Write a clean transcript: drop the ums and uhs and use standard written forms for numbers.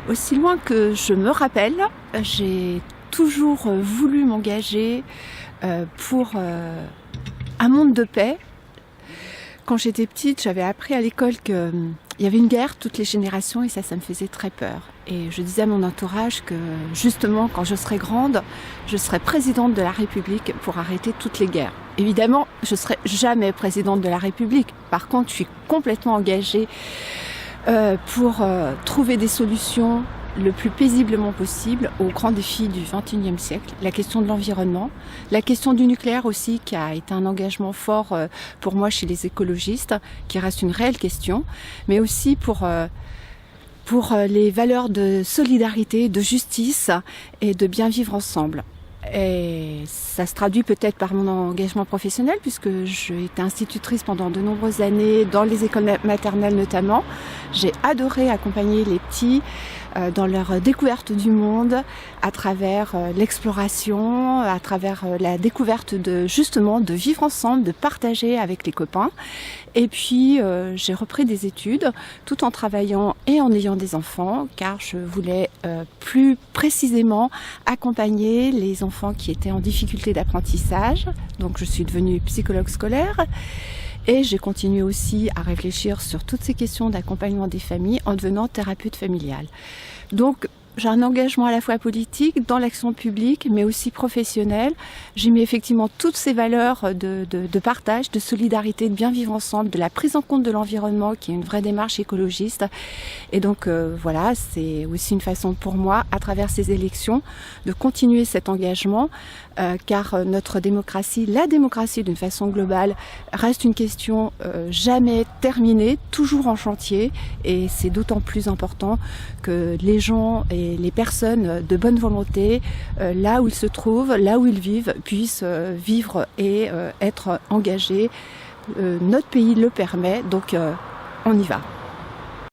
Aussi loin que je me rappelle, j'ai toujours voulu m'engager pour un monde de paix. Quand j'étais petite, j'avais appris à l'école qu'il y avait une guerre toutes les générations et ça me faisait très peur. Et je disais à mon entourage que justement, quand je serai grande, je serai présidente de la République pour arrêter toutes les guerres. Évidemment, je ne serai jamais présidente de la République. Par contre, je suis complètement engagée pour trouver des solutions le plus paisiblement possible aux grands défis du XXIe siècle. La question de l'environnement, la question du nucléaire aussi, qui a été un engagement fort pour moi chez les écologistes, qui reste une réelle question, mais aussi pour les valeurs de solidarité, de justice et de bien vivre ensemble. Et ça se traduit peut-être par mon engagement professionnel puisque j'ai été institutrice pendant de nombreuses années dans les écoles maternelles notamment. J'ai adoré accompagner les petits dans leur découverte du monde à travers l'exploration, à travers la découverte de vivre ensemble, de partager avec les copains. Et puis j'ai repris des études tout en travaillant et en ayant des enfants car je voulais plus précisément accompagner les enfants qui étaient en difficulté d'apprentissage. Donc je suis devenue psychologue scolaire. Et j'ai continué aussi à réfléchir sur toutes ces questions d'accompagnement des familles en devenant thérapeute familiale. Donc j'ai un engagement à la fois politique, dans l'action publique, mais aussi professionnel. J'y mets effectivement toutes ces valeurs de partage, de solidarité, de bien vivre ensemble, de la prise en compte de l'environnement, qui est une vraie démarche écologiste. Et donc voilà, c'est aussi une façon pour moi, à travers ces élections, de continuer cet engagement, car notre démocratie, la démocratie d'une façon globale, reste une question jamais terminée, toujours en chantier. Et c'est d'autant plus important que les gens et les personnes de bonne volonté, là où ils se trouvent, là où ils vivent, puissent vivre et être engagés. Notre pays le permet, donc on y va.